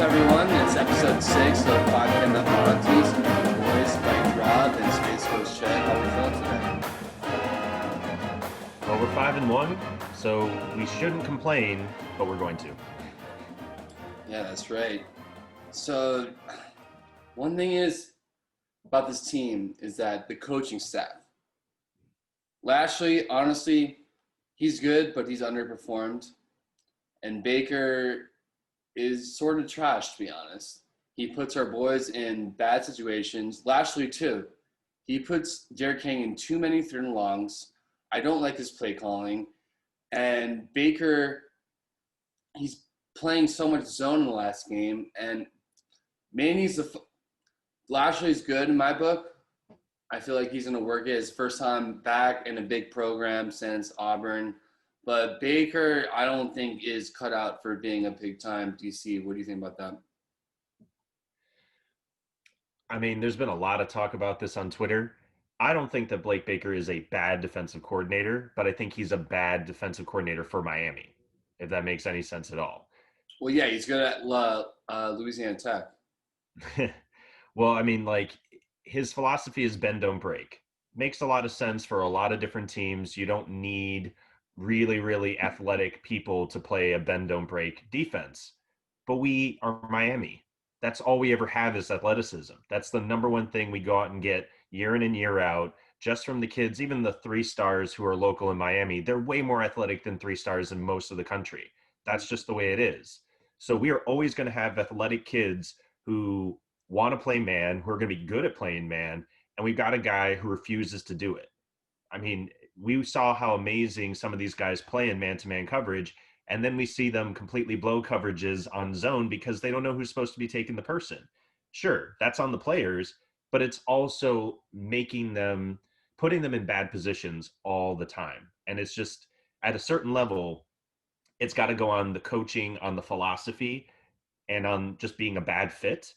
everyone. It's episode 6 of Podcast of Monty's. Boys, Mike Rob and Space Coast Chad. How are we feeling today? Well, we're 5-1, so we shouldn't complain, but we're going to. Yeah, that's right. So, one thing is about this team is that the coaching staff. Lashley, honestly, he's good, but he's underperformed. And Baker is sort of trash, to be honest. He puts our boys in bad situations. Lashley, too. He puts Derrick King in too many third and longs. I don't like his play calling. And Baker, he's playing so much zone in the last game. And Lashley's good in my book. I feel like he's going to work it. His first time back in a big program since Auburn. But Baker, I don't think is cut out for being a big-time DC. What do you think about that? I mean, there's been a lot of talk about this on Twitter. I don't think that Blake Baker is a bad defensive coordinator, but I think he's a bad defensive coordinator for Miami, if that makes any sense at all. Well, yeah, he's good at Louisiana Tech. Well, I mean, like, his philosophy is bend, don't break. Makes a lot of sense for a lot of different teams. You don't need really, really athletic people to play a bend, don't break defense. But we are Miami. That's all we ever have is athleticism. That's the number one thing we go out and get year in and year out, just from the kids, even the 3-stars who are local in Miami. They're way more athletic than 3-stars in most of the country. That's just the way it is. So we are always going to have athletic kids who want to play man, who are going to be good at playing man, and we've got a guy who refuses to do it. I mean, we saw how amazing some of these guys play in man-to-man coverage, and then we see them completely blow coverages on zone because they don't know who's supposed to be taking the person. Sure, that's on the players, but it's also putting them in bad positions all the time. And it's just, at a certain level, it's got to go on the coaching, on the philosophy, and on just being a bad fit,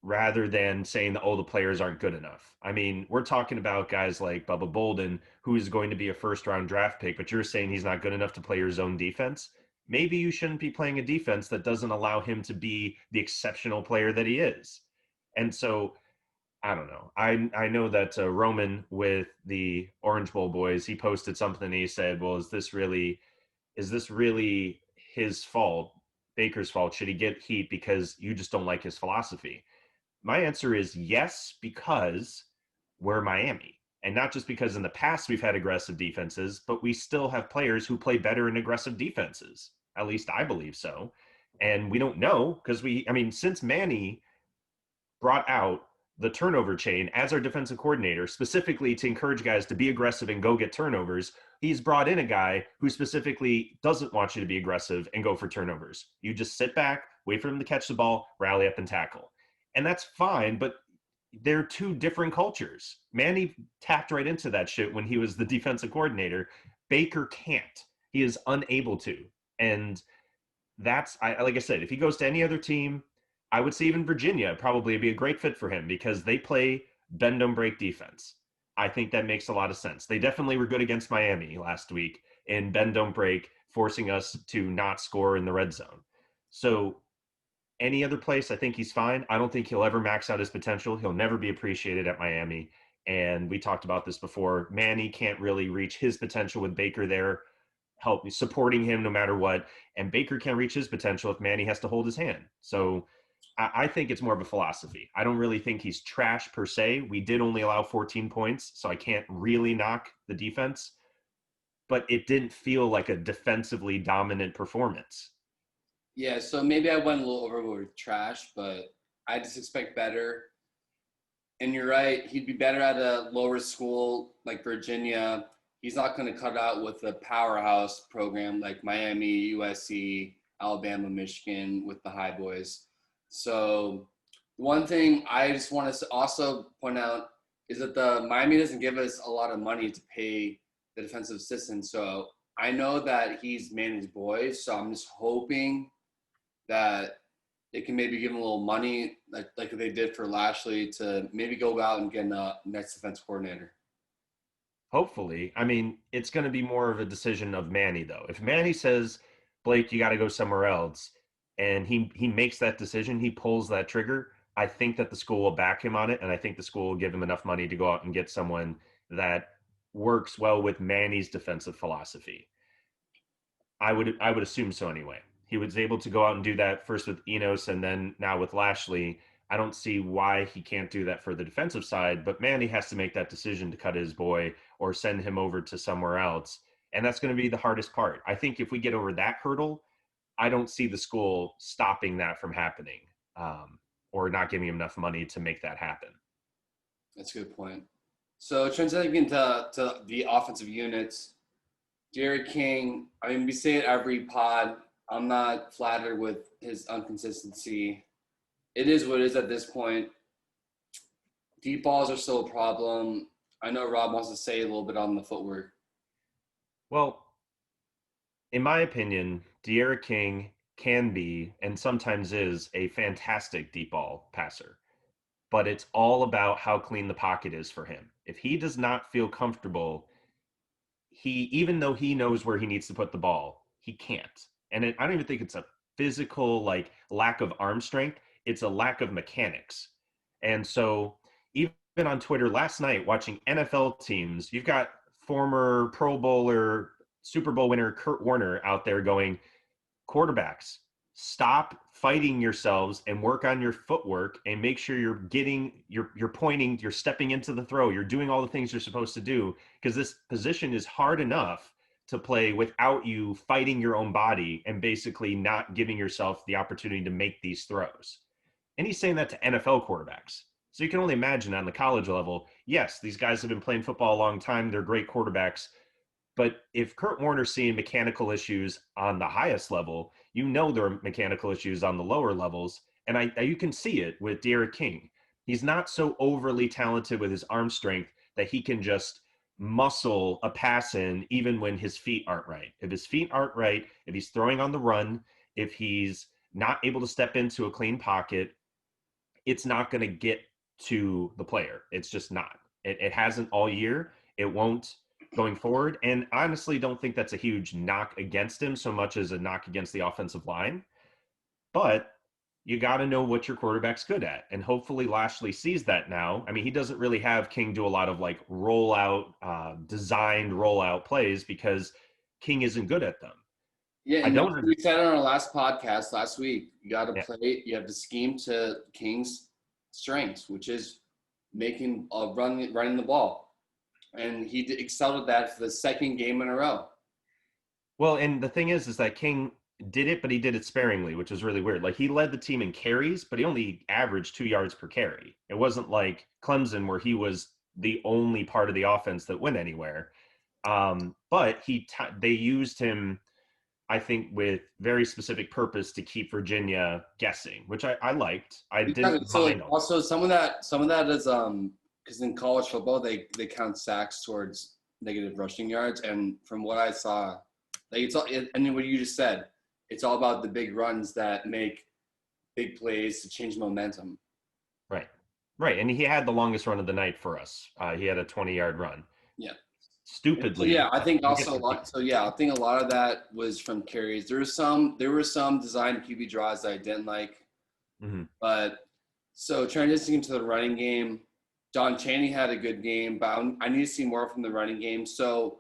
rather than saying that, oh, the players aren't good enough. I mean, we're talking about guys like Bubba Bolden, who is going to be a first-round draft pick, but you're saying he's not good enough to play your zone defense? Maybe you shouldn't be playing a defense that doesn't allow him to be the exceptional player that he is. And so, I don't know. I know that Roman with the Orange Bowl boys, he posted something and he said, well, is this really his fault, Baker's fault? Should he get heat because you just don't like his philosophy? My answer is yes, because we're Miami. And not just because in the past we've had aggressive defenses, but we still have players who play better in aggressive defenses. At least I believe so. And we don't know because since Manny brought out the turnover chain as our defensive coordinator, specifically to encourage guys to be aggressive and go get turnovers, he's brought in a guy who specifically doesn't want you to be aggressive and go for turnovers. You just sit back, wait for him to catch the ball, rally up and tackle. And that's fine, but they're two different cultures. Manny tapped right into that shit when he was the defensive coordinator. Baker can't. He is unable to. And like I said, if he goes to any other team, I would say even Virginia probably be a great fit for him because they play bend don't break defense. I think that makes a lot of sense. They definitely were good against Miami last week in bend don't break, forcing us to not score in the red zone. So any other place, I think he's fine. I don't think he'll ever max out his potential. He'll never be appreciated at Miami. And we talked about this before. Manny can't really reach his potential with Baker there, supporting him no matter what. And Baker can't reach his potential if Manny has to hold his hand. So I think it's more of a philosophy. I don't really think he's trash per se. We did only allow 14 points, so I can't really knock the defense. But it didn't feel like a defensively dominant performance. Yeah, so maybe I went a little overboard with trash, but I just expect better. And you're right, he'd be better at a lower school like Virginia. He's not going to cut out with a powerhouse program like Miami, USC, Alabama, Michigan with the high boys. So one thing I just want to also point out is that the Miami doesn't give us a lot of money to pay the defensive assistant. So I know that he's managed boys, so I'm just hoping that they can maybe give him a little money, like they did for Lashley, to maybe go out and get a next defense coordinator. Hopefully. I mean, it's going to be more of a decision of Manny, though. If Manny says, Blake, you got to go somewhere else, and he makes that decision, he pulls that trigger, I think that the school will back him on it, and I think the school will give him enough money to go out and get someone that works well with Manny's defensive philosophy. I would assume so anyway. He was able to go out and do that first with Enos and then now with Lashley. I don't see why he can't do that for the defensive side, but Manny has to make that decision to cut his boy or send him over to somewhere else. And that's going to be the hardest part. I think if we get over that hurdle, I don't see the school stopping that from happening, or not giving him enough money to make that happen. That's a good point. So transitioning into the offensive units, Derek King, I mean, we say it every pod. I'm not flattered with his inconsistency. It is what it is at this point. Deep balls are still a problem. I know Rob wants to say a little bit on the footwork. Well, in my opinion, De'Ara King can be and sometimes is a fantastic deep ball passer, but it's all about how clean the pocket is for him. If he does not feel comfortable, even though he knows where he needs to put the ball, he can't. And I don't even think it's a physical like lack of arm strength. It's a lack of mechanics. And so even on Twitter last night, watching NFL teams, you've got former Pro Bowler, Super Bowl winner Kurt Warner out there going, quarterbacks, stop fighting yourselves and work on your footwork and make sure you're pointing, you're stepping into the throw, you're doing all the things you're supposed to do, because this position is hard enough to play without you fighting your own body and basically not giving yourself the opportunity to make these throws. And he's saying that to NFL quarterbacks. So you can only imagine on the college level, yes, these guys have been playing football a long time, they're great quarterbacks. But if Kurt Warner's seeing mechanical issues on the highest level, you know there are mechanical issues on the lower levels. And you can see it with De'Ara King. He's not so overly talented with his arm strength that he can just muscle a pass in even when his feet aren't right. If his feet aren't right, if he's throwing on the run, if he's not able to step into a clean pocket, it's not going to get to the player. It's just not. It hasn't all year. It won't going forward. And honestly, don't think that's a huge knock against him so much as a knock against the offensive line. But you got to know what your quarterback's good at. And hopefully Lashley sees that now. I mean, he doesn't really have King do a lot of like designed rollout plays because King isn't good at them. Yeah, and we said on our last podcast last week, you got to play, you have to scheme to King's strengths, which is making running the ball. And he excelled at that for the second game in a row. Well, and the thing is that King did it, but he did it sparingly, which is really weird. Like he led the team in carries, but he only averaged 2 yards per carry. It wasn't like Clemson where he was the only part of the offense that went anywhere. But they used him, I think, with very specific purpose to keep Virginia guessing, which I liked. I didn't mind. Also, some of that is because in college football they count sacks towards negative rushing yards, and from what I saw, like and what you just said, it's all about the big runs that make big plays to change momentum. Right, and he had the longest run of the night for us. He had a 20-yard run. Yeah. Stupidly. So, yeah, I think also a lot. So yeah, I think a lot of that was from carries. There were some designed QB draws that I didn't like, but so transitioning to the running game, Don Chaney had a good game, but I need to see more from the running game. So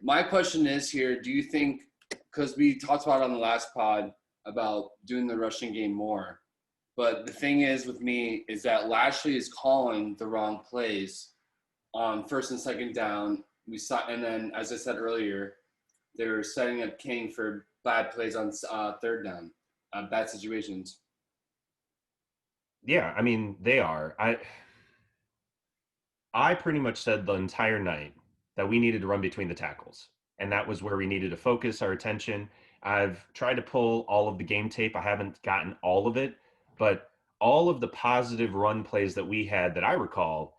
my question is here: do you think, because we talked about it on the last pod about doing the rushing game more, but the thing is with me is that Lashley is calling the wrong plays on first and second down. We saw, and then as I said earlier, they're setting up King for bad plays on third down, bad situations. Yeah, I mean they are. I pretty much said the entire night that we needed to run between the tackles, and that was where we needed to focus our attention. I've tried to pull all of the game tape. I haven't gotten all of it, but all of the positive run plays that we had that I recall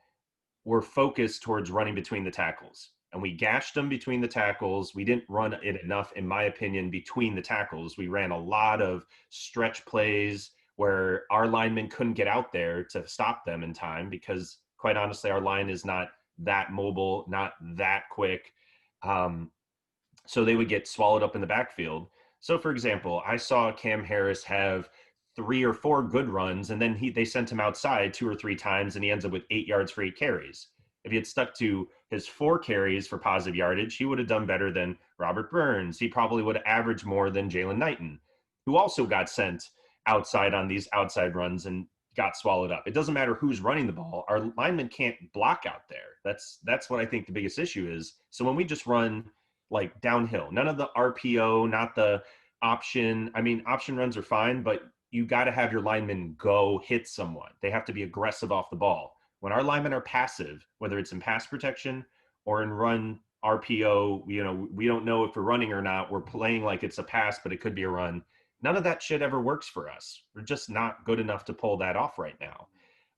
were focused towards running between the tackles. And we gashed them between the tackles. We didn't run it enough, in my opinion, between the tackles. We ran a lot of stretch plays where our linemen couldn't get out there to stop them in time because, quite honestly, our line is not that mobile, not that quick. So they would get swallowed up in the backfield. So, for example, I saw Cam Harris have 3 or 4 good runs, and then they sent him outside 2 or 3 times, and he ends up with 8 yards for 8 carries. If he had stuck to his 4 carries for positive yardage, he would have done better than Robert Burns. He probably would have averaged more than Jalen Knighton, who also got sent outside on these outside runs and got swallowed up. It doesn't matter who's running the ball. Our linemen can't block out there. That's what I think the biggest issue is. So when we just run like downhill, none of the RPO, not the option. I mean, option runs are fine, but you got to have your linemen go hit someone. They have to be aggressive off the ball. When our linemen are passive, whether it's in pass protection or in run RPO, we don't know if we're running or not. We're playing like it's a pass, but it could be a run. None of that shit ever works for us. We're just not good enough to pull that off right now.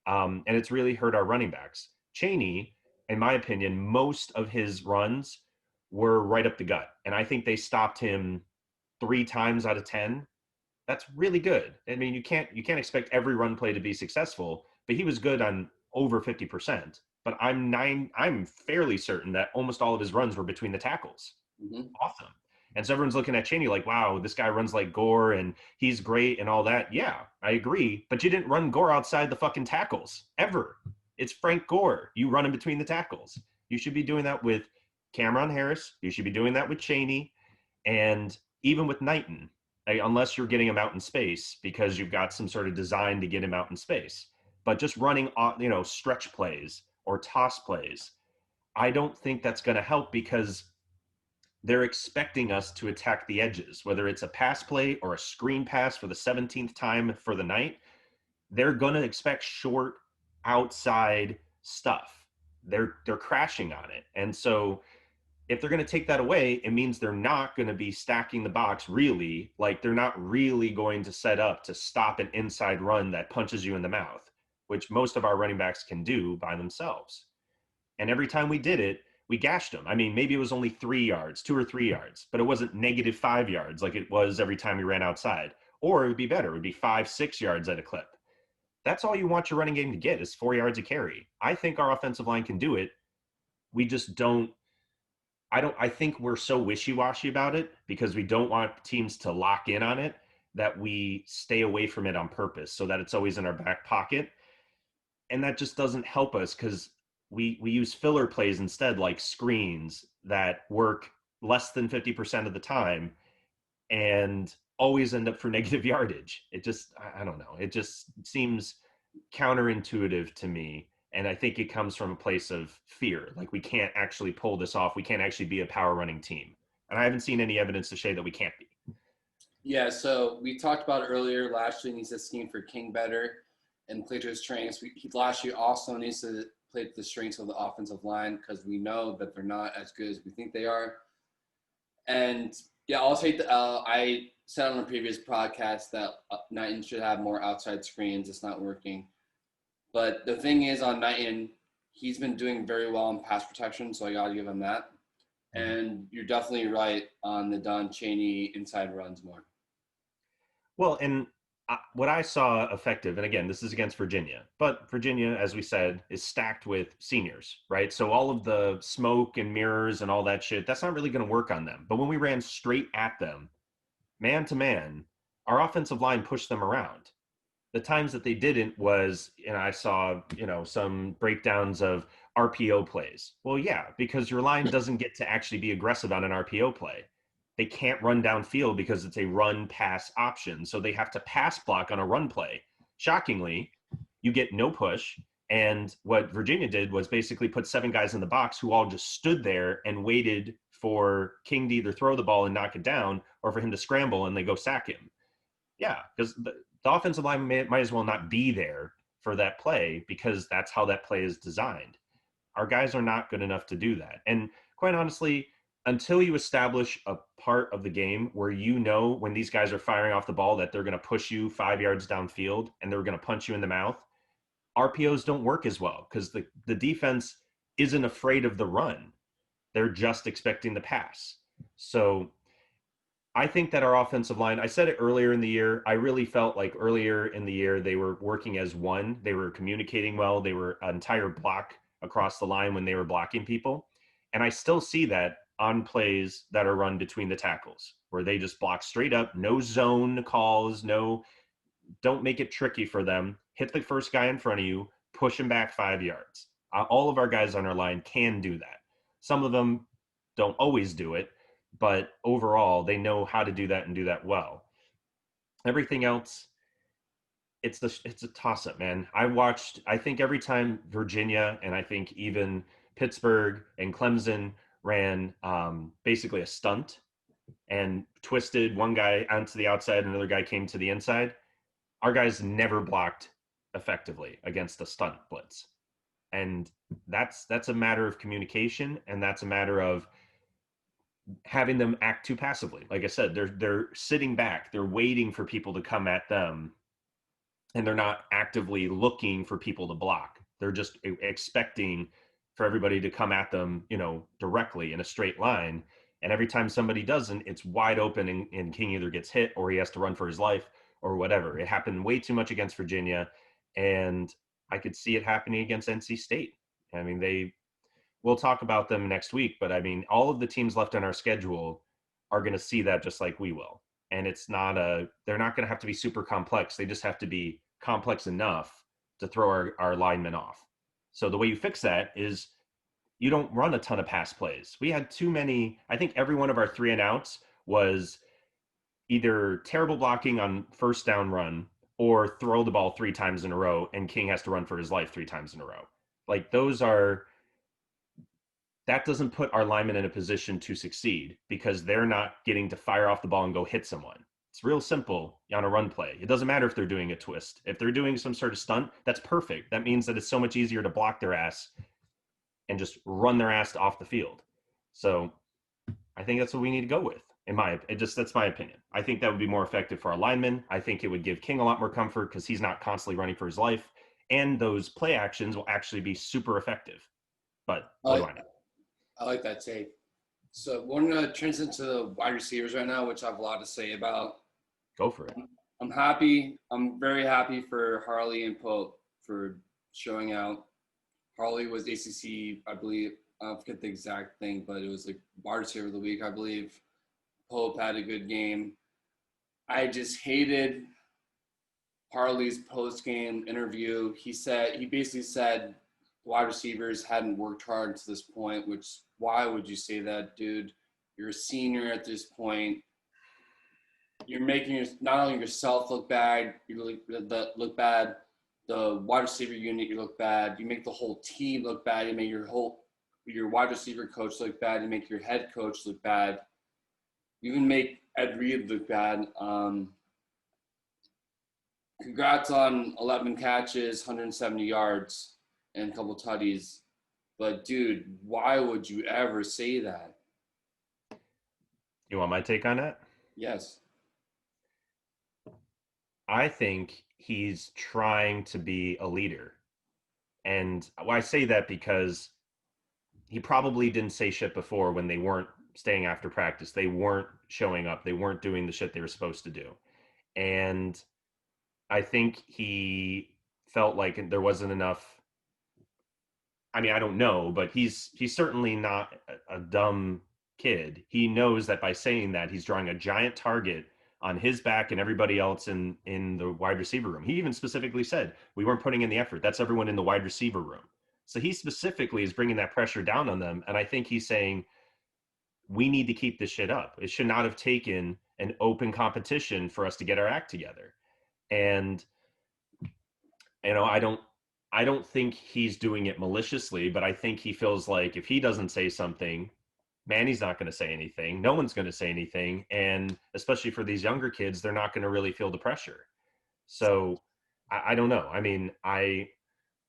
And it's really hurt our running backs. Cheney, in my opinion, most of his runs were right up the gut. And I think they stopped him 3 times out of 10. That's really good. I mean, you can't expect every run play to be successful, but he was good on over 50%. But I'm fairly certain that almost all of his runs were between the tackles. Mm-hmm. Awesome. And so everyone's looking at Cheney like, wow, this guy runs like Gore and he's great and all that. Yeah, I agree. But you didn't run Gore outside the fucking tackles ever. It's Frank Gore. You run him between the tackles. You should be doing that with Cameron Harris. You should be doing that with Cheney. And even with Knighton, unless you're getting him out in space because you've got some sort of design to get him out in space. But just running, stretch plays or toss plays, I don't think that's going to help because they're expecting us to attack the edges, whether it's a pass play or a screen pass for the 17th time for the night. They're going to expect short outside stuff. They're crashing on it. And so if they're going to take that away, it means they're not going to be stacking the box really. Like they're not really going to set up to stop an inside run that punches you in the mouth, which most of our running backs can do by themselves. And every time we did it, we gashed them. I mean, maybe it was only 3 yards, 2 or 3 yards, but it wasn't -5 yards like it was every time we ran outside. Or it would be better. It would be 5, 6 yards at a clip. That's all you want your running game to get is 4 yards a carry. I think our offensive line can do it. We just don't. I think we're so wishy-washy about it because we don't want teams to lock in on it that we stay away from it on purpose so that it's always in our back pocket. And that just doesn't help us because we use filler plays instead, like screens that work less than 50% of the time and always end up for negative yardage. It just, I don't know. It just seems counterintuitive to me. And I think it comes from a place of fear. Like we can't actually pull this off. We can't actually be a power running team. And I haven't seen any evidence to show that we can't be. Yeah, so we talked about it earlier. Lashley needs to scheme for King better and play to his strengths. Lashley also needs to play to the strengths of the offensive line because we know that they're not as good as we think they are. And yeah, I'll take the L. I said on a previous podcast that Knighton should have more outside screens. It's not working. But the thing is on Knighton, he's been doing very well in pass protection, so I got to give him that. And you're definitely right on the Don Chaney inside runs more. Well, and what I saw effective, and again, this is against Virginia, but Virginia, as we said, is stacked with seniors, right? So all of the smoke and mirrors and all that shit, that's not really going to work on them. But when we ran straight at them, man to man, our offensive line pushed them around. The times that they didn't was, I saw, some breakdowns of RPO plays. Well, yeah, because your line doesn't get to actually be aggressive on an RPO play. They can't run downfield because it's a run pass option. So they have to pass block on a run play. Shockingly, you get no push. And what Virginia did was basically put 7 guys in the box who all just stood there and waited for King to either throw the ball and knock it down or for him to scramble and they go sack him. Yeah, because the offensive line might as well not be there for that play because that's how that play is designed. Our guys are not good enough to do that. And quite honestly, until you establish a part of the game where when these guys are firing off the ball that they're going to push you 5 yards downfield and they're going to punch you in the mouth, RPOs don't work as well because the defense isn't afraid of the run. They're just expecting the pass. So I think that our offensive line, I said it earlier in the year, I really felt like earlier in the year they were working as one. They were communicating well. They were an entire block across the line when they were blocking people. And I still see that on plays that are run between the tackles, where they just block straight up, no zone calls, no, don't make it tricky for them. Hit the first guy in front of you, push him back 5 yards. All of our guys on our line can do that. Some of them don't always do it, but overall, they know how to do that and do that well. Everything else, it's a toss up, man. I think every time Virginia and I think even Pittsburgh and Clemson ran basically a stunt and twisted one guy onto the outside, another guy came to the inside. Our guys never blocked effectively against a stunt blitz, and that's a matter of communication, and that's a matter of having them act too passively. Like I said, they're sitting back, they're waiting for people to come at them, and they're not actively looking for people to block. They're just expecting for everybody to come at them, directly in a straight line. And every time somebody doesn't, it's wide open, and King either gets hit or he has to run for his life or whatever. It happened way too much against Virginia, and I could see it happening against NC State. I mean, we'll talk about them next week, but I mean, all of the teams left on our schedule are going to see that just like we will. And they're not going to have to be super complex. They just have to be complex enough to throw our linemen off. So the way you fix that is you don't run a ton of pass plays. We had too many. I think every one of our 3 and outs was either terrible blocking on first down run or throw the ball 3 times in a row and King has to run for his life 3 times in a row. Like that doesn't put our linemen in a position to succeed because they're not getting to fire off the ball and go hit someone. It's real simple on a run play. It doesn't matter if they're doing a twist. If they're doing some sort of stunt, that's perfect. That means that it's so much easier to block their ass and just run their ass off the field. So I think that's what we need to go with. That's my opinion. I think that would be more effective for our linemen. I think it would give King a lot more comfort because he's not constantly running for his life. And those play actions will actually be super effective. But what do I know? I like that take. So we're going to transition to the wide receivers right now, which I have a lot to say about. Go for it. I'm happy. I'm very happy for Harley and Pope for showing out. Harley was ACC, I believe. I forget the exact thing, but it was like wide receiver of the week, I believe. Pope had a good game. I just hated Harley's post-game interview. He basically said wide receivers hadn't worked hard to this point, which why would you say that, dude? You're a senior at this point. You're making not only yourself look bad, you look bad. The wide receiver unit, you look bad. You make the whole team look bad. You make your wide receiver coach look bad. You make your head coach look bad. You even make Ed Reed look bad. Congrats on 11 catches, 170 yards, and a couple tutties. But, dude, why would you ever say that? You want my take on that? Yes. I think he's trying to be a leader. And I say that because he probably didn't say shit before when they weren't staying after practice. They weren't showing up. They weren't doing the shit they were supposed to do. And I think he felt like there wasn't enough. I mean, I don't know, but he's certainly not a dumb kid. He knows that by saying that, he's drawing a giant target on his back and everybody else in the wide receiver room. He even specifically said, we weren't putting in the effort. That's everyone in the wide receiver room. So he specifically is bringing that pressure down on them. And I think he's saying, we need to keep this shit up. It should not have taken an open competition for us to get our act together. And, I don't think he's doing it maliciously, but I think he feels like if he doesn't say something, Manny's not going to say anything. No one's going to say anything. And especially for these younger kids, they're not going to really feel the pressure. So I don't know. I mean, I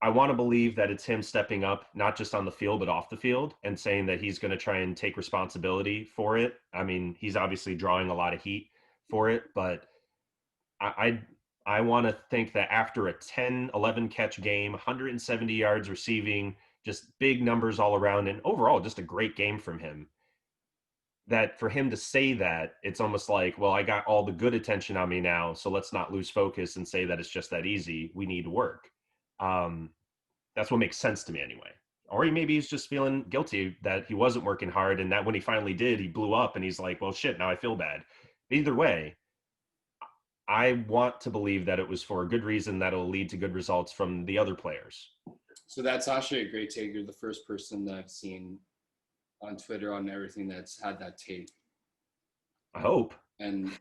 want to believe that it's him stepping up, not just on the field, but off the field and saying that he's going to try and take responsibility for it. I mean, he's obviously drawing a lot of heat for it, but I want to think that after a 10, 11 catch game, 170 yards receiving, just big numbers all around, and overall just a great game from him, that for him to say that, it's almost like, well, I got all the good attention on me now, so let's not lose focus and say that it's just that easy. We need to work. That's what makes sense to me anyway. Or maybe he's just feeling guilty that he wasn't working hard and that when he finally did, he blew up and he's like, well, shit, now I feel bad. Either way, I want to believe that it was for a good reason that'll lead to good results from the other players. So that's actually a great take. You're the first person that I've seen on Twitter on everything that's had that take. I hope. And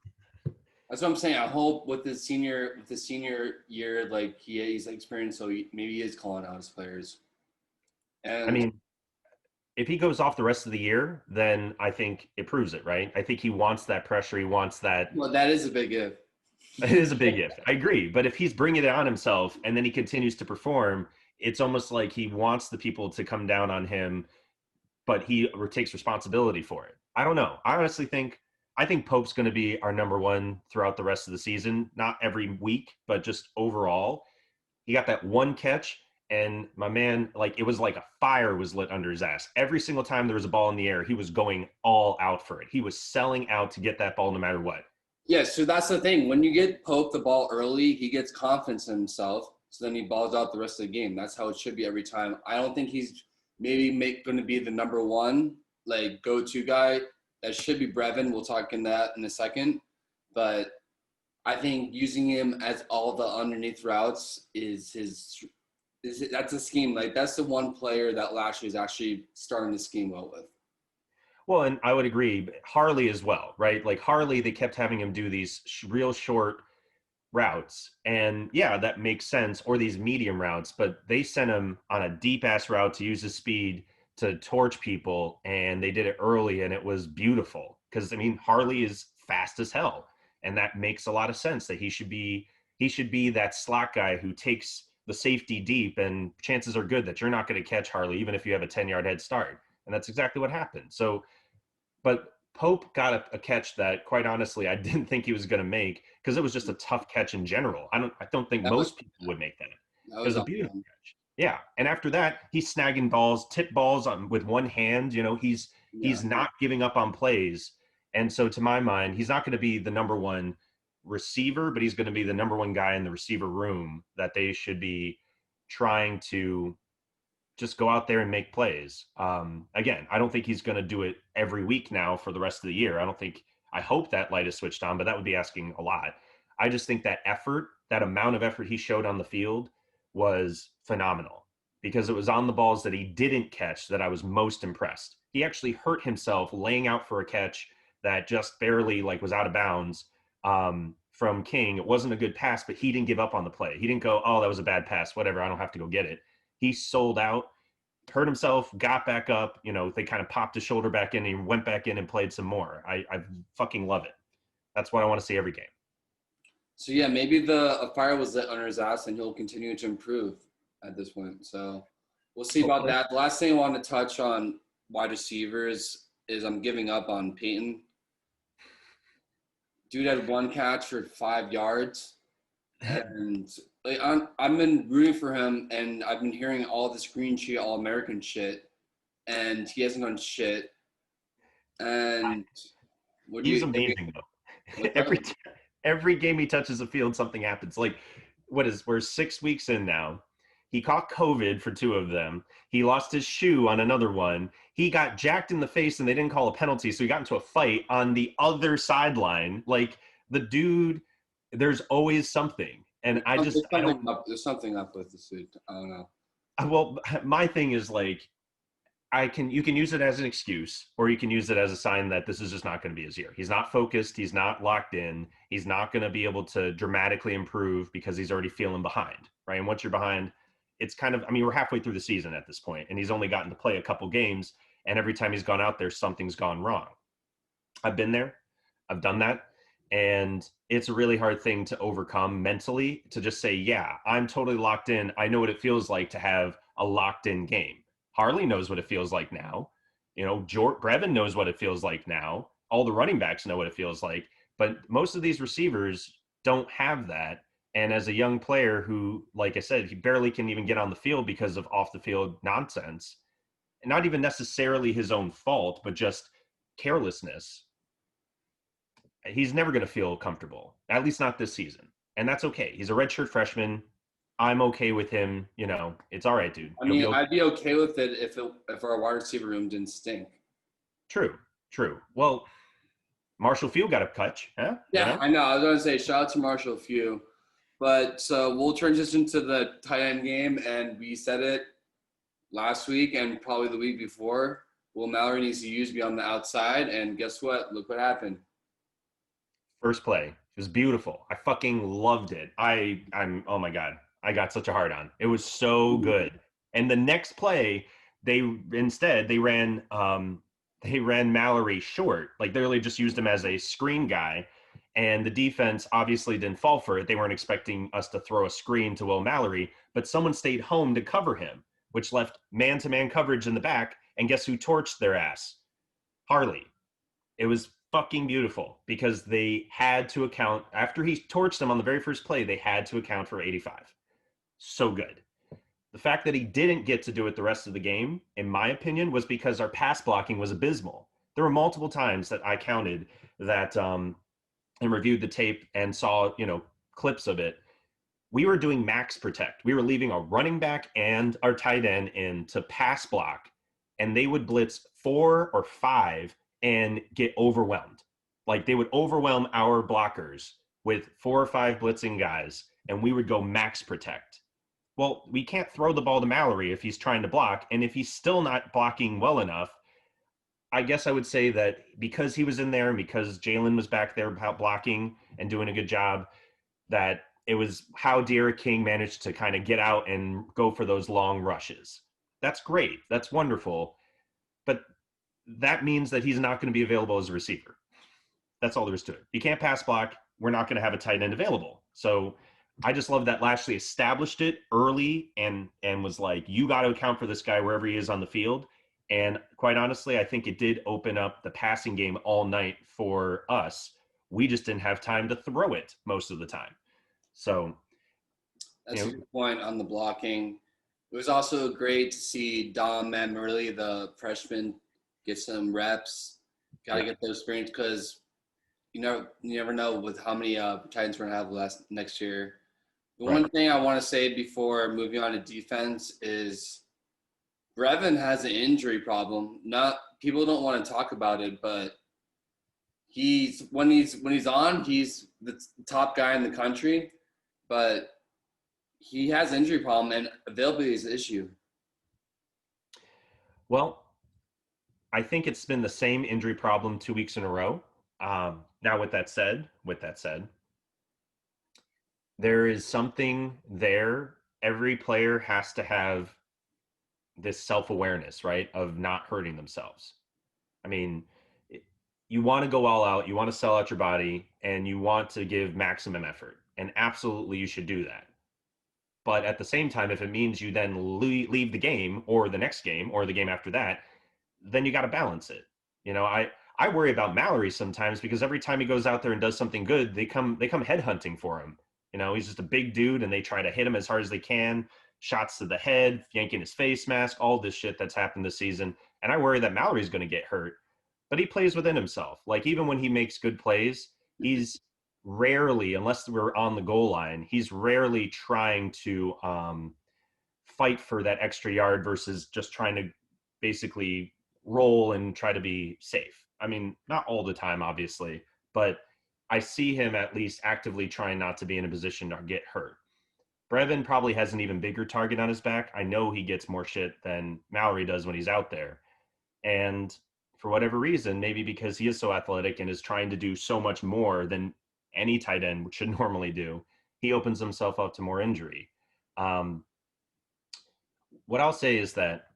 that's what I'm saying. I hope with the senior year, like he's experienced, so maybe he is calling out his players. I And mean, if he goes off the rest of the year, then I think it proves it, right? I think he wants that pressure. He wants that. well, that is a big if. It is a big if. I agree. But if he's bringing it on himself and then he continues to perform, it's almost like he wants the people to come down on him, but he takes responsibility for it. I don't know. I think Pope's going to be our number one throughout the rest of the season. Not every week, but just overall. He got that one catch, and my man, like it was like a fire was lit under his ass. Every single time there was a ball in the air, he was going all out for it. He was selling out to get that ball no matter what. Yeah, so that's the thing. When you get Pope the ball early, he gets confidence in himself. So then he balls out the rest of the game. That's how it should be every time. I don't think he's maybe going to be the number one, like, go-to guy. That should be Brevin. We'll talk in that in a second. But I think using him as all the underneath routes that's a scheme. Like, that's the one player that Lashley is actually starting to scheme well with. Well, and I would agree. Harley as well, right? Like Harley, they kept having him do these real short routes. And yeah, that makes sense. Or these medium routes, but they sent him on a deep ass route to use his speed to torch people. And they did it early and it was beautiful. Because I mean, Harley is fast as hell. And that makes a lot of sense that he should be that slot guy who takes the safety deep, and chances are good that you're not going to catch Harley, even if you have a 10-yard head start. And that's exactly what happened. So but Pope got a catch that, quite honestly, I didn't think he was going to make because it was just a tough catch in general. I don't think That was most people would make that. that It was was a beautiful awesome. catch. Yeah, and after that, he's snagging balls, tip balls with one hand. You know, Yeah. he's not giving up on plays. And so, to my mind, he's not going to be the number one receiver, but he's going to be the number one guy in the receiver room that they should be trying to just go out there and make plays. Again, I don't think he's going to do it every week now for the rest of the year. I hope that light is switched on, but that would be asking a lot. I just think that effort, that amount of effort he showed on the field was phenomenal because it was on the balls that he didn't catch that I was most impressed. He actually hurt himself laying out for a catch that just barely like was out of bounds from King. It wasn't a good pass, but he didn't give up on the play. He didn't go, oh, that was a bad pass, whatever, I don't have to go get it. He sold out, hurt himself, got back up. You know, they kind of popped his shoulder back in and he went back in and played some more. I fucking love it. That's what I want to see every game. So yeah, maybe a fire was lit under his ass, and he'll continue to improve at this point. So we'll see about Hopefully. that. The last thing I want to touch on wide receivers is I'm giving up on Peyton. Dude had one catch for 5 yards, and like, I've been rooting for him, and I've been hearing all this green sheet, all American shit, and he hasn't done shit. And what do He's you think? amazing though. What's up? Every game he touches the field, something happens. Like we're 6 weeks in now. He caught COVID for two of them. He lost his shoe on another one. He got jacked in the face and they didn't call a penalty, so he got into a fight on the other sideline. Like the dude, there's always something. And I don't. There's something up with the suit. I don't know. Well, my thing is like you can use it as an excuse or you can use it as a sign that this is just not going to be his year. He's not focused, he's not locked in, he's not going to be able to dramatically improve because he's already feeling behind, right? And once you're behind, it's kind of, I mean, we're halfway through the season at this point and he's only gotten to play a couple games and every time he's gone out there something's gone wrong. I've been there. I've done that. And it's a really hard thing to overcome mentally to just say, yeah, I'm totally locked in. I know what it feels like to have a locked in game. Harley knows what it feels like now. You know, Brevin knows what it feels like now. All the running backs know what it feels like. But most of these receivers don't have that. And as a young player who, like I said, he barely can even get on the field because of off the field nonsense, and not even necessarily his own fault, but just carelessness, he's never going to feel comfortable, at least not this season. And that's okay. He's a redshirt freshman. I'm okay with him. It's all right, dude. I You'll be mean, okay. I'd be okay with it if our wide receiver room didn't stink. True, true. Well, Marshall Field got a catch, huh? Yeah, I know. I was going to say shout out to Marshall Few, but so we'll transition to the tight end game, and we said it last week and probably the week before. Will Mallory needs to use me on the outside, and guess what? Look what happened. First play. It was beautiful. I fucking loved it. I'm oh my god. I got such a hard on. It was so good. And the next play, they ran Mallory short. Like they really just used him as a screen guy. And the defense obviously didn't fall for it. They weren't expecting us to throw a screen to Will Mallory, but someone stayed home to cover him, which left man-to-man coverage in the back. And guess who torched their ass? Harley. It was fucking beautiful because they had to account after he torched them on the very first play. They had to account for 85. So good. The fact that he didn't get to do it the rest of the game, in my opinion, was because our pass blocking was abysmal. There were multiple times that I counted that and reviewed the tape and saw clips of it. We were doing max protect. We were leaving our running back and our tight end in to pass block, and they would blitz 4 or 5 and get overwhelmed. Like they would overwhelm our blockers with 4 or 5 blitzing guys, and we would go max protect. Well, we can't throw the ball to Mallory if he's trying to block, and if he's still not blocking well enough, I guess I would say that because he was in there and because Jalen was back there blocking and doing a good job, that it was how Derek King managed to kind of get out and go for those long rushes. That's great. That's wonderful. But that means that he's not going to be available as a receiver. That's all there is to it. You can't pass block. We're not going to have a tight end available. So I just love that Lashley established it early and was like, you got to account for this guy wherever he is on the field. And quite honestly, I think it did open up the passing game all night for us. We just didn't have time to throw it most of the time. So, That's a good point on the blocking. It was also great to see Dom Mammerly, the freshman, get some reps. Got to get those experience because you never know with how many Titans we're gonna have next year. The right. one thing I want to say before moving on to defense is Brevin has an injury problem. Not people don't want to talk about it, but when he's on, he's the top guy in the country, but he has injury problem and availability is an issue. Well, I think it's been the same injury problem 2 weeks in a row. Now, with that said, there is something there. Every player has to have this self-awareness, right, of not hurting themselves. I mean, you want to go all out, you want to sell out your body, and you want to give maximum effort. And absolutely, you should do that. But at the same time, if it means you then leave the game or the next game or the game after that, then you got to balance it. I worry about Mallory sometimes because every time he goes out there and does something good, they come headhunting for him. He's just a big dude and they try to hit him as hard as they can, shots to the head, yanking his face mask, all this shit that's happened this season. And I worry that Mallory's going to get hurt, but he plays within himself. Like even when he makes good plays, he's rarely, unless we're on the goal line, he's rarely trying to fight for that extra yard versus just trying to basically roll and try to be safe. I mean, not all the time, obviously, but I see him at least actively trying not to be in a position to get hurt. Brevin probably has an even bigger target on his back. I know he gets more shit than Mallory does when he's out there. And for whatever reason, maybe because he is so athletic and is trying to do so much more than any tight end should normally do, he opens himself up to more injury. Um, what I'll say is that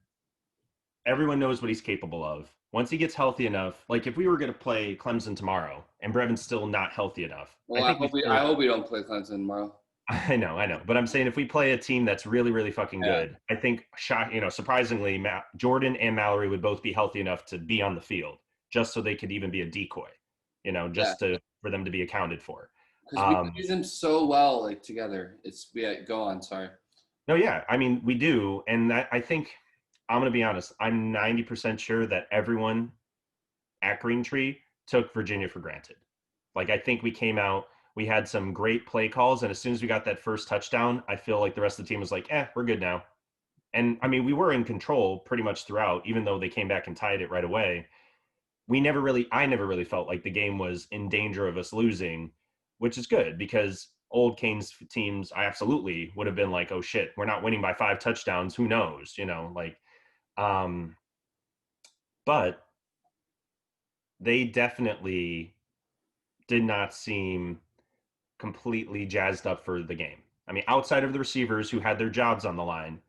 everyone knows what he's capable of. Once he gets healthy enough, like if we were going to play Clemson tomorrow and Brevin's still not healthy enough, I Well, I think we hope we still. I hope we don't play Clemson tomorrow. I know, but I'm saying if we play a team that's really, really fucking Yeah, good, I think, surprisingly, Jordan and Mallory would both be healthy enough to be on the field, just so they could even be a decoy, yeah, just to for them to be accounted for. because we Um, use them so well like together. Go on. Sorry. no, yeah, I mean we do, and I think I'm gonna be honest. I'm 90% sure that everyone at Green Tree took Virginia for granted. Like I think we came out We had some great play calls, and as soon as we got that first touchdown, I feel like the rest of the team was like, we're good now. And I mean, we were in control pretty much throughout, even though they came back and tied it right away. I never really felt like the game was in danger of us losing, which is good because old Canes teams, I absolutely would have been like, oh shit, we're not winning by 5 touchdowns. Who knows? Um, but they definitely did not seem completely jazzed up for the game. I mean, outside of the receivers who had their jobs on the line,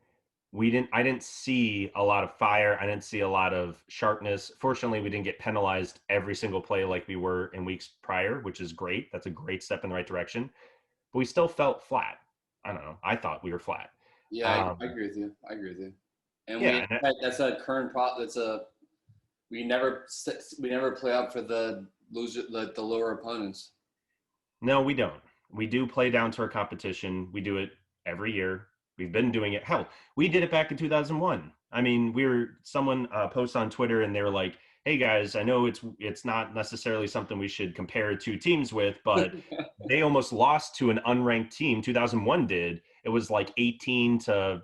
I didn't see a lot of fire. I didn't see a lot of sharpness. Fortunately, we didn't get penalized every single play like we were in weeks prior, which is great. That's a great step in the right direction. But we still felt flat. I don't know. I thought we were flat. Yeah, I agree with you. I agree with you. And Yeah, that's a current problem. We never play up for the lower opponents. no, we don't. We do play down to our competition. We do it every year. We've been doing it. Hell, we did it back in 2001. I mean, someone posted on Twitter and they were like, "Hey guys, I know it's not necessarily something we should compare two teams with, but they almost lost to an unranked team. 2001 did. It was like 18-7 or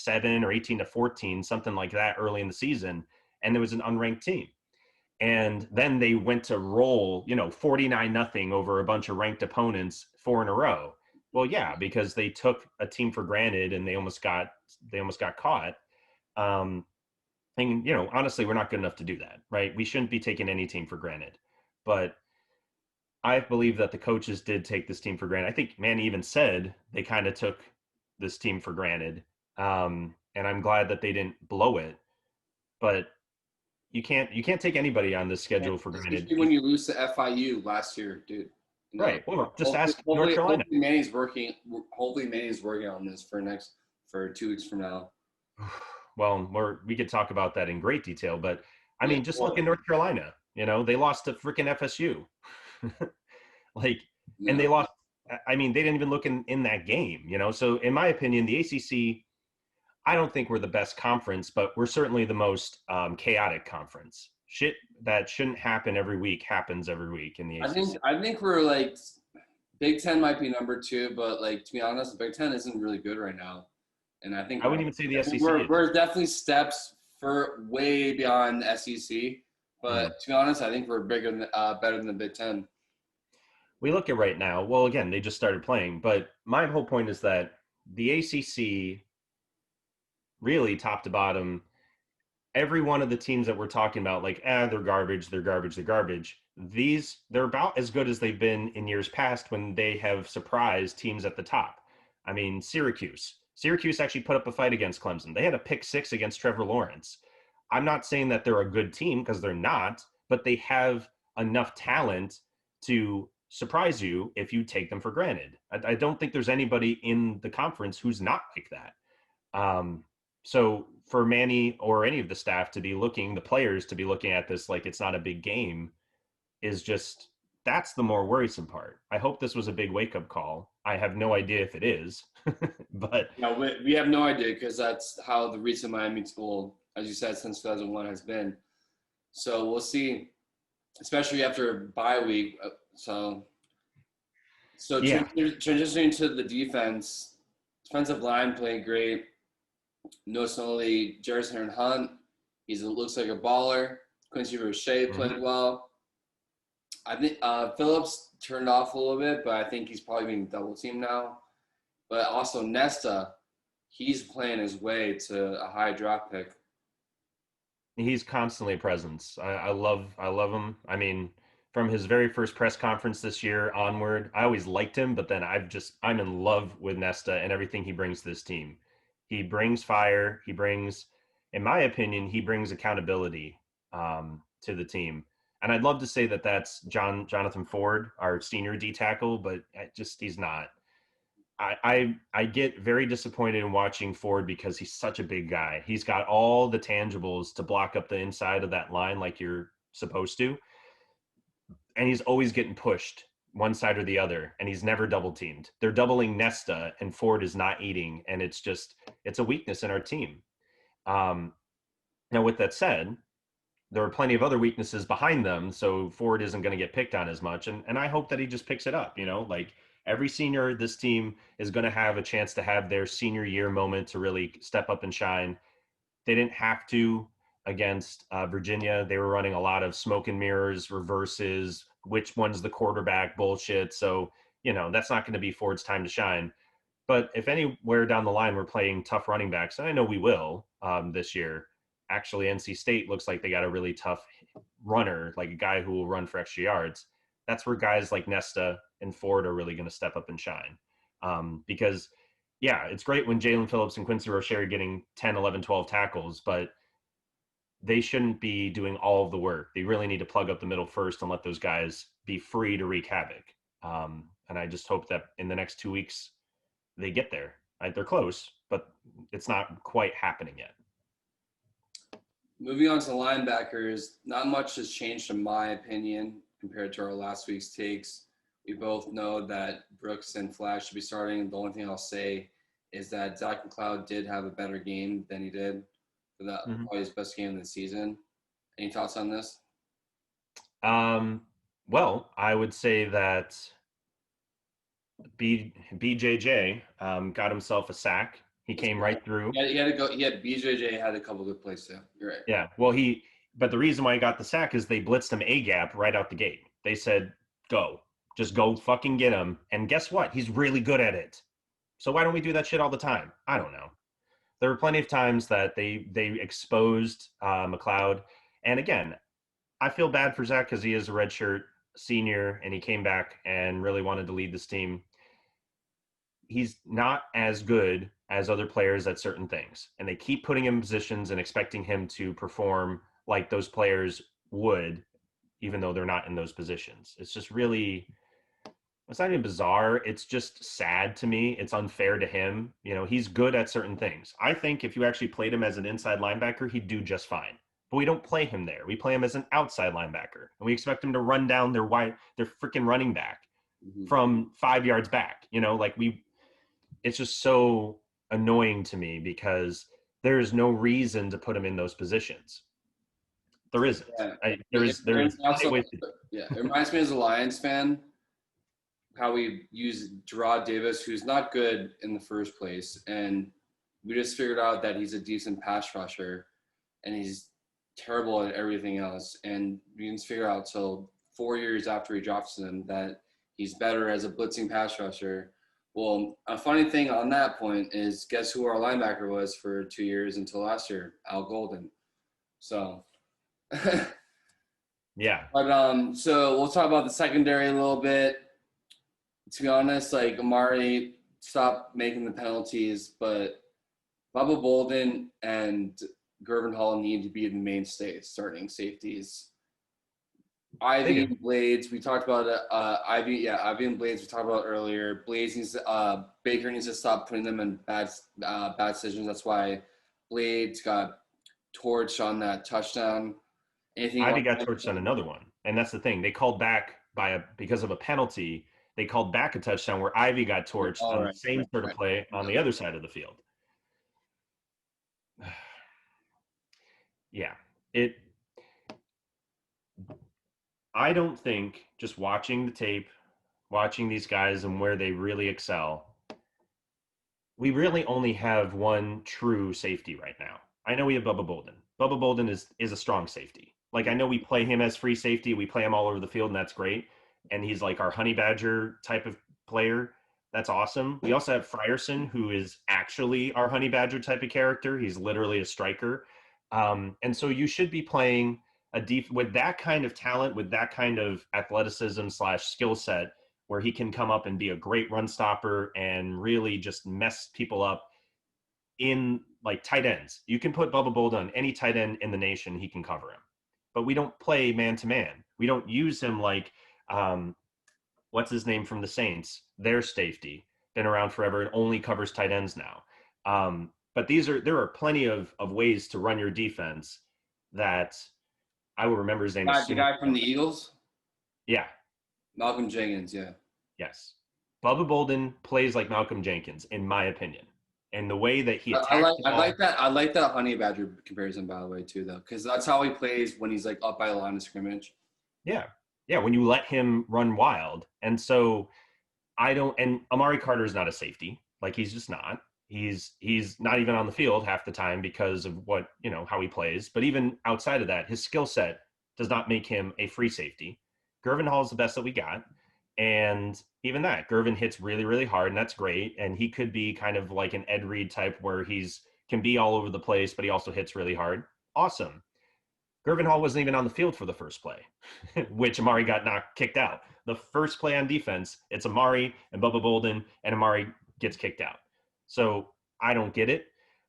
18-14, something like that early in the season, and it was an unranked team. And then they went to roll 49-0 over a bunch of ranked opponents 4 in a row. Well, yeah, because they took a team for granted and they almost got caught. um and honestly, we're not good enough to do that, right? We shouldn't be taking any team for granted. But I believe that the coaches did take this team for granted. I think Manny even said they kind of took this team for granted. And I'm glad that they didn't blow it. But you can't take anybody on this schedule for granted. Especially when you lose to FIU last year, dude. Right. Well, just ask North Carolina. Hopefully Manny's working on this for 2 weeks from now. Well, we could talk about that in great detail, but I Yeah, mean, just look in North Carolina. They lost to freaking FSU. Like, and yeah. they lost. I mean, they didn't even look in that game. So in my opinion, the ACC, I don't think we're the best conference, but we're certainly the most chaotic conference. Shit that shouldn't happen every week happens every week in the ACC. I think we're like Big Ten might be number 2, but like to be honest, the Big Ten isn't really good right now. And I think I wouldn't even say the SEC is. we're definitely steps for way beyond the SEC. But to be honest, I think we're better than the Big Ten. We look at right now. Well, again, they just started playing, but my whole point is that the ACC, really top to bottom, every one of the teams that we're talking about, like, they're garbage, they're garbage, they're garbage. They're about as good as they've been in years past when they have surprised teams at the top. I mean, Syracuse actually put up a fight against Clemson. They had a pick 6 against Trevor Lawrence. I'm not saying that they're a good team, because they're not, but they have enough talent to surprise you if you take them for granted. I don't think there's anybody in the conference who's not like that. So for Manny or any of the staff to be the players to be looking at this like it's not a big game that's the more worrisome part. I hope this was a big wake-up call. I have no idea if it is, but we have no idea, because that's how the recent Miami school, as you said, since 2001 has been. So we'll see, especially after bye week. So yeah. Transitioning to the defensive line playing great. Noticeably, Jarrison Hunt, he looks like a baller. Quincy Roche played well. I think Phillips turned off a little bit, but I think he's probably being double teamed now. But also Nesta, he's playing his way to a high draft pick. He's constantly a presence. I love him. I mean, from his very first press conference this year onward, I always liked him, but then I'm in love with Nesta and everything he brings to this team. He brings fire. In my opinion, he brings accountability to the team. And I'd love to say that that's Jonathan Ford, our senior D tackle, but he's not. I get very disappointed in watching Ford because he's such a big guy. He's got all the tangibles to block up the inside of that line like you're supposed to. And he's always getting pushed one side or the other, and he's never double teamed. They're doubling Nesta, and Ford is not eating, and it's a weakness in our team. Now, with that said, there are plenty of other weaknesses behind them, so Ford isn't going to get picked on as much. And I hope that he just picks it up. Like every senior, this team is going to have a chance to have their senior year moment to really step up and shine. They didn't have to against Virginia. They were running a lot of smoke and mirrors, reverses, which one's the quarterback bullshit. So, that's not going to be Ford's time to shine. But if anywhere down the line we're playing tough running backs, and I know we will this year, actually NC State looks like they got a really tough runner, like a guy who will run for extra yards. That's where guys like Nesta and Ford are really going to step up and shine. Because, yeah, it's great when Jalen Phillips and Quincy Roche are getting 10, 11, 12 tackles, but they shouldn't be doing all of the work. They really need to plug up the middle first and let those guys be free to wreak havoc. And I just hope that in the next 2 weeks they get there. Right? They're close, but it's not quite happening yet. Moving on to linebackers, not much has changed in my opinion compared to our last week's takes. We both know that Brooks and Flash should be starting. The only thing I'll say is that Zach McLeod did have a better game than he did for that probably his best game of the season. Any thoughts on this? Well, I would say that BJJ got himself a sack. He came right through. Yeah, he had to go. He had BJJ had a couple good plays too. You're right. Yeah. Well, but the reason why he got the sack is they blitzed him a gap right out the gate. They said, "Go, just go, fucking get him." And guess what? He's really good at it. So why don't we do that shit all the time? I don't know. There were plenty of times that they exposed McLeod, and again, I feel bad for Zach because he is a redshirt senior and he came back and really wanted to lead this team. He's not as good as other players at certain things, and they keep putting him in positions and expecting him to perform like those players would, even though they're not in those positions. It's just really, it's not even bizarre. It's just sad to me. It's unfair to him. He's good at certain things. I think if you actually played him as an inside linebacker, he'd do just fine. But we don't play him there. We play him as an outside linebacker, and we expect him to run down their freaking running back from 5 yards back. It's just so annoying to me because there is no reason to put him in those positions. There isn't. Yeah. It reminds me as a Lions fan how we use Gerard Davis, who's not good in the first place, and we just figured out that he's a decent pass rusher, and he's terrible at everything else. And we didn't figure out till 4 years after he drops him that he's better as a blitzing pass rusher. Well, a funny thing on that point is guess who our linebacker was for 2 years until last year? Al Golden. So, yeah. But so we'll talk about the secondary a little bit. To be honest, like Amari stopped making the penalties, but Bubba Bolden and Gervin Hall need to be the mainstays, starting safeties. Ivy and Blades, we talked about it. Ivy and Blades, we talked about earlier. Blades needs to, Baker needs to stop putting them in bad decisions. That's why Blades got torched on that touchdown. Ivy got torched on another one, and that's the thing. They called back because of a penalty. They called back a touchdown where Ivy got torched on the same sort of play on the other side of the field. Yeah, I don't think just watching the tape, watching these guys and where they really excel, we really only have one true safety right now. I know we have Bubba Bolden. Bubba Bolden is a strong safety. Like, I know we play him as free safety. We play him all over the field, and that's great. And he's like our honey badger type of player. That's awesome. We also have Frierson, who is actually our honey badger type of character. He's literally a striker. And so you should be playing with that kind of talent, with that kind of athleticism / skill set, where he can come up and be a great run stopper and really just mess people up in like tight ends. You can put Bubba Bolden on any tight end in the nation. He can cover him, but we don't play man to man. We don't use him like, what's his name from the Saints? Their safety, been around forever and only covers tight ends now. But there are plenty of ways to run your defense that I will remember his name. The guy from the Eagles? Yeah. Malcolm Jenkins, yeah. Yes. Bubba Bolden plays like Malcolm Jenkins, in my opinion. And the way that he I attacked like the I ball, like that I like that Honey Badger comparison by the way too though, because that's how he plays when he's like up by the line of scrimmage. yeah, yeah, when you let him run wild. And so I don't, and Amari Carter is not a safety. Like he's just not. He's not even on the field half the time because of what, how he plays. But even outside of that, his skill set does not make him a free safety. Gervin Hall is the best that we got. And even that, Gervin hits really, really hard, and that's great. And he could be kind of like an Ed Reed type where he's can be all over the place, but he also hits really hard. Awesome. Gervin Hall wasn't even on the field for the first play, which Amari got knocked kicked out. The first play on defense, it's Amari and Bubba Bolden, and Amari gets kicked out. So I don't get it.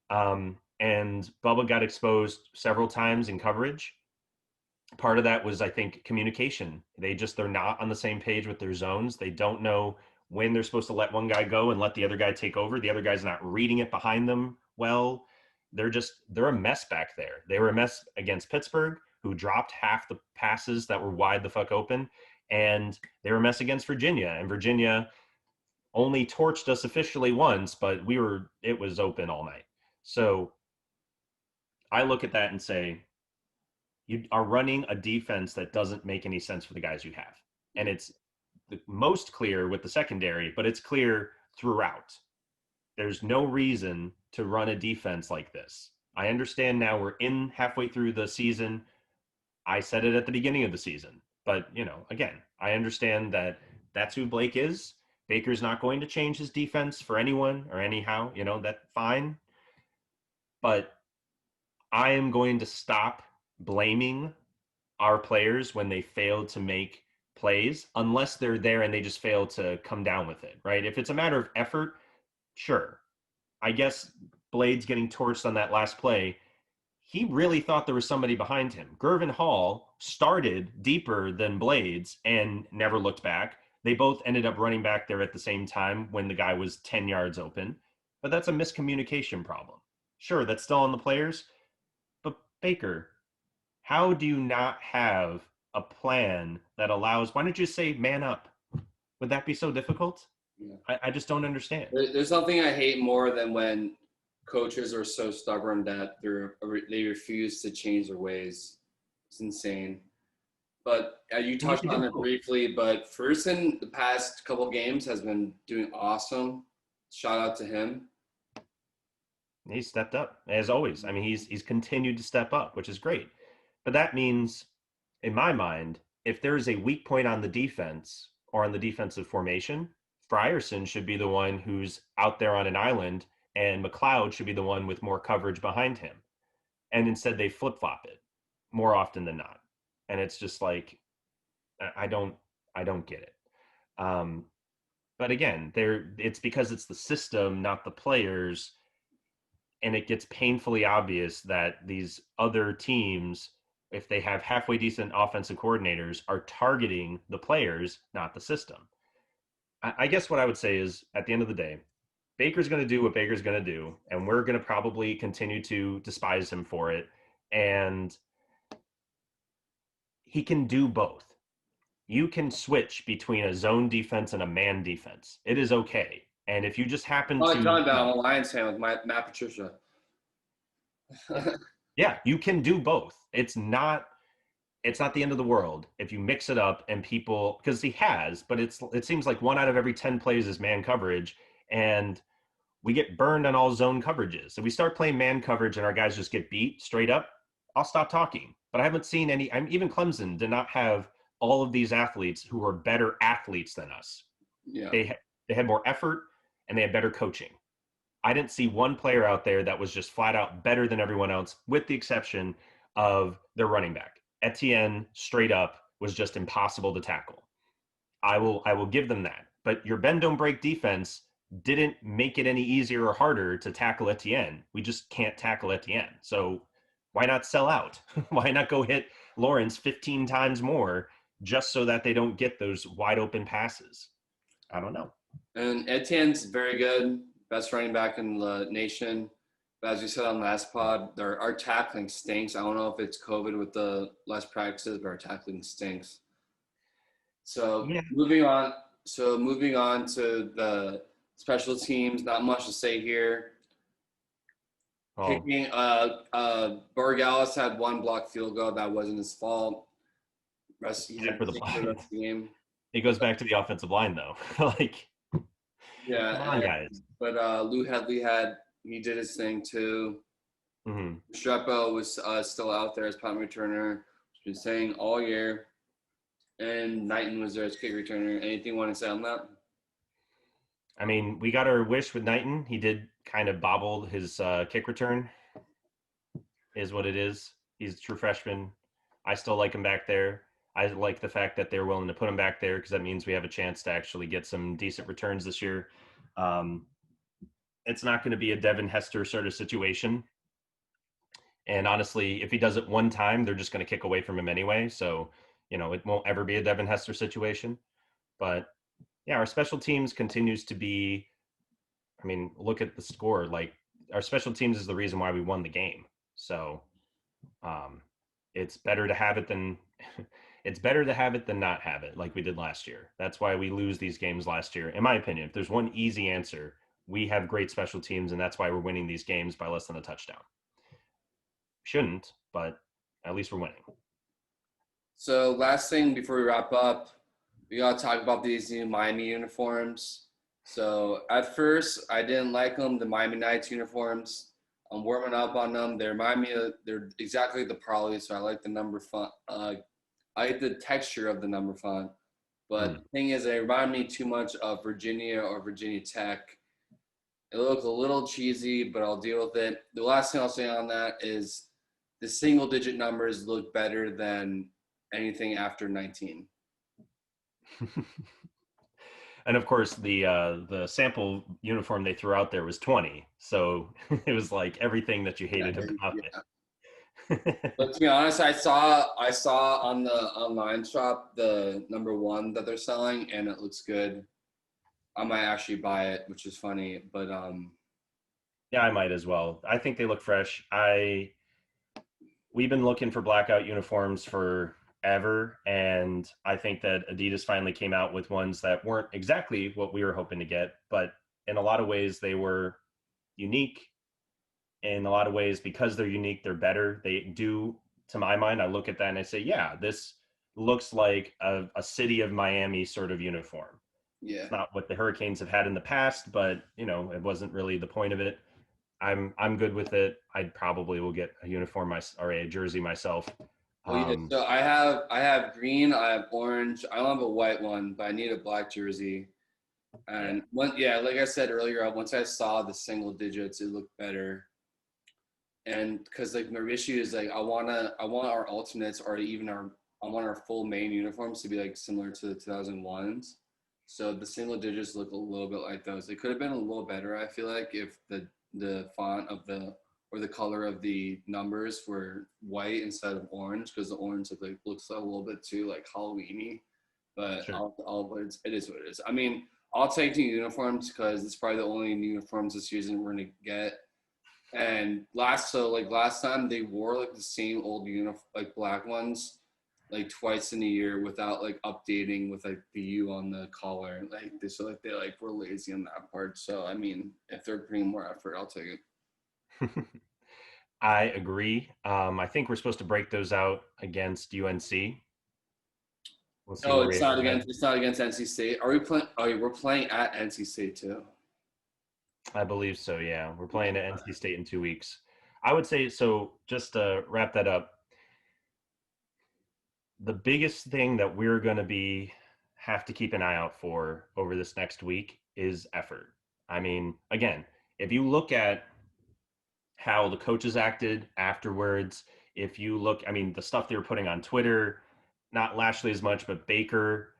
And Bubba got exposed several times in coverage. Part of that was, I think, communication. They're not on the same page with their zones. They don't know when they're supposed to let one guy go and let the other guy take over. The other guy's not reading it behind them well. They're a mess back there. They were a mess against Pittsburgh, who dropped half the passes that were wide the fuck open, and they were a mess against Virginia. And Virginia only torched us officially once, but it was open all night. So I look at that and say, you are running a defense that doesn't make any sense for the guys you have. And it's the most clear with the secondary, but it's clear throughout. There's no reason to run a defense like this. I understand now we're in halfway through the season. I said it at the beginning of the season, but again, I understand that that's who Blake is. Baker's not going to change his defense for anyone or anyhow, that's fine. But I am going to stop blaming our players when they fail to make plays, unless they're there and they just fail to come down with it, right? If it's a matter of effort, sure. I guess Blade's getting torched on that last play. He really thought there was somebody behind him. Gervin Hall started deeper than Blades and never looked back. They both ended up running back there at the same time when the guy was 10 yards open. But that's a miscommunication problem. Sure, that's still on the players. But Baker, how do you not have a plan that allows, why don't you say man up? Would that be so difficult? Yeah. I just don't understand. There's nothing I hate more than when coaches are so stubborn that they refuse to change their ways. It's insane. But you touched on it briefly, but Ferguson the past couple games has been doing awesome. Shout out to him. He's stepped up as always. I mean, he's continued to step up, which is great. But that means, in my mind, if there is a weak point on the defense or on the defensive formation, Frierson should be the one who's out there on an island, and McLeod should be the one with more coverage behind him. And instead, they flip flop it more often than not, and it's just like I don't get it. But again, it's because it's the system, not the players, and it gets painfully obvious that these other teams, if they have halfway decent offensive coordinators, are targeting the players, not the system. I guess what I would say is, at the end of the day, Baker's going to do what Baker's going to do, and we're going to probably continue to despise him for it. And he can do both. You can switch between a zone defense and a man defense. It is okay. And if you just happen Oh, to, John Bell, I'm a Lions fan with Matt Patricia. yeah, you can do both. It's not the end of the world if you mix it up and people, because he has, but it seems like 1 out of every 10 plays is man coverage, and we get burned on all zone coverages. If we start playing man coverage and our guys just get beat straight up, I'll stop talking. But I haven't seen any. Even Clemson did not have all of these athletes who are better athletes than us. Yeah. They had more effort and they had better coaching. I didn't see one player out there that was just flat out better than everyone else, with the exception of their running back. Etienne, straight up, was just impossible to tackle. I will give them that. But your bend don't break defense didn't make it any easier or harder to tackle Etienne. We just can't tackle Etienne. So why not sell out? Why not go hit Lawrence 15 times more just so that they don't get those wide open passes? I don't know. And Etienne's very good, best running back in the nation. But as we said on last pod, our tackling stinks. I don't know if it's COVID with the less practices, but our tackling stinks. So Yeah. moving on. So moving on to the special teams. Not much to say here. Oh, kicking. Borregales had one blocked field goal that wasn't his fault. He except did for the the same for the blind. rest of the game. It goes back to the offensive line, though. Like, Yeah, come on, guys. but Lou Headley he did his thing too. Hmm. Strepo was still out there as punt returner. Been saying all year. And Knighton was there as kick returner. Anything you want to say on that? I mean, we got our wish with Knighton. He did kind of bobble his kick return, is what it is. He's a true freshman. I still like him back there. I like the fact that they're willing to put him back there because that means we have a chance to actually get some decent returns this year. Um, it's not going to be a Devin Hester sort of situation. And honestly, if he does it one time, they're just going to kick away from him anyway. So, it won't ever be a Devin Hester situation. But yeah, our special teams continues to be, I mean, look at the score. Like, our special teams is the reason why we won the game. So, um, it's better to have it than it's better to have it than not have it, like we did last year. That's why we lose these games last year. In my opinion, if there's one easy answer, we have great special teams, and that's why we're winning these games by less than a touchdown. Shouldn't, but at least we're winning. So last thing before we wrap up, we gotta talk about these new Miami uniforms. So at first, I didn't like them, the Miami Knights uniforms. I'm warming up on them. They remind me of they're exactly the Parley, so I like the number font. I like the texture of the number font. But Mm. the thing is, they remind me too much of Virginia or Virginia Tech. It looks a little cheesy, but I'll deal with it. The last thing I'll say on that is the single digit numbers look better than anything after 19. And of course, the sample uniform they threw out there was 20, so it was like everything that you Yeah, hated about yeah. it. But to be honest, I saw on the online shop the number one that they're selling, and it looks good. I might actually buy it, which is funny. But Yeah, I might as well. I think they look fresh. We've been looking for blackout uniforms forever, and I think that Adidas finally came out with ones that weren't exactly what we were hoping to get, but in a lot of ways they were unique. In a lot of ways, because they're unique, they're better. They do, to my mind, I look at that and I say, yeah, this looks like a city of Miami sort of uniform. yeah. It's not what the Hurricanes have had in the past, but it wasn't really the point of it. I'm good with it. I probably will get a uniform or a jersey myself. Well, yeah. Um, So I have green, I have orange. I don't have a white one, but I need a black jersey. yeah, And yeah, like I said earlier, once I saw the single digits, it looked better. And because like my issue is like I want our alternates or even I want our full main uniforms to be like similar to the 2001s. So the single digits look a little bit like those. They could have been a little better, I feel like, if the font of the or the color of the numbers were white instead of orange, because the orange looks a little bit too like Halloweeny. But sure. it is what it is. I mean, I'll take new uniforms because it's probably the only new uniforms this season we're gonna get. And last time they wore like the same old uniform, like black ones, like twice in a year without like updating with like the U on the collar. They like were lazy on that part. So I mean, if they're putting more effort, I'll take it. I agree. I think we're supposed to break those out against UNC. We'll see Oh, where we are then. it's not against NC State. Are we playing? Oh, yeah, we're playing at NC State too. I believe so. Yeah, we're playing at NC State in 2 weeks. I would say so. Just to wrap that up, the biggest thing that we're going to be have to keep an eye out for over this next week is effort. I mean, again, if you look at how the coaches acted afterwards, if you look, I mean, the stuff they were putting on Twitter, not Lashley as much, but Baker.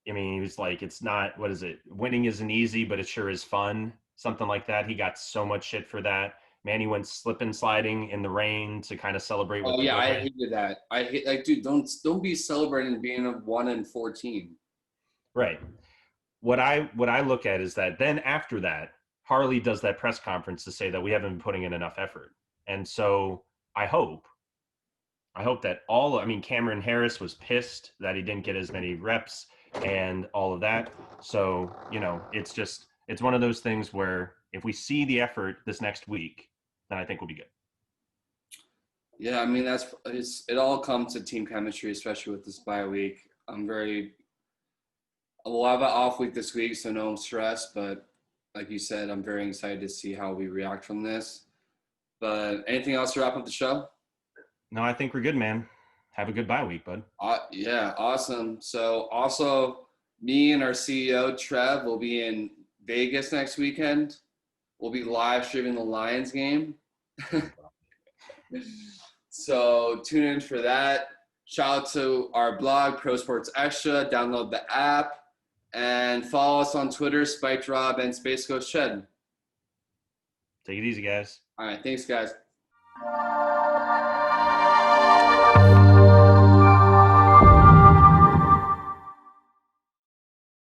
I mean, he was like, it's not, what is it? Winning isn't easy, but it sure is fun. Something like that. He got so much shit for that. Man, he went slip and sliding in the rain to kind of celebrate with Oh the yeah, I boys. hated that. I hate like, dude, don't be celebrating being a 1-14. Right. What I look at is that then after that, Harley does that press conference to say that we haven't been putting in enough effort. And so I hope that I mean, Cameron Harris was pissed that he didn't get as many reps and all of that. So, it's one of those things where if we see the effort this next week, then I think we'll be good. Yeah, I mean it all comes to team chemistry, especially with this bye week. We'll have an off week this week, so no stress. But like you said, I'm very excited to see how we react from this. But anything else to wrap up the show? No, I think we're good, man. Have a good bye week, bud. Yeah, awesome. So also, me and our CEO Trev will be in Vegas next weekend. We'll be live streaming the Lions game. So tune in for that. Shout out to our blog, Pro Sports Extra. Download the app and follow us on Twitter, Spiked Rob and Space Ghost Shed. Take it easy, guys. All right, thanks, guys.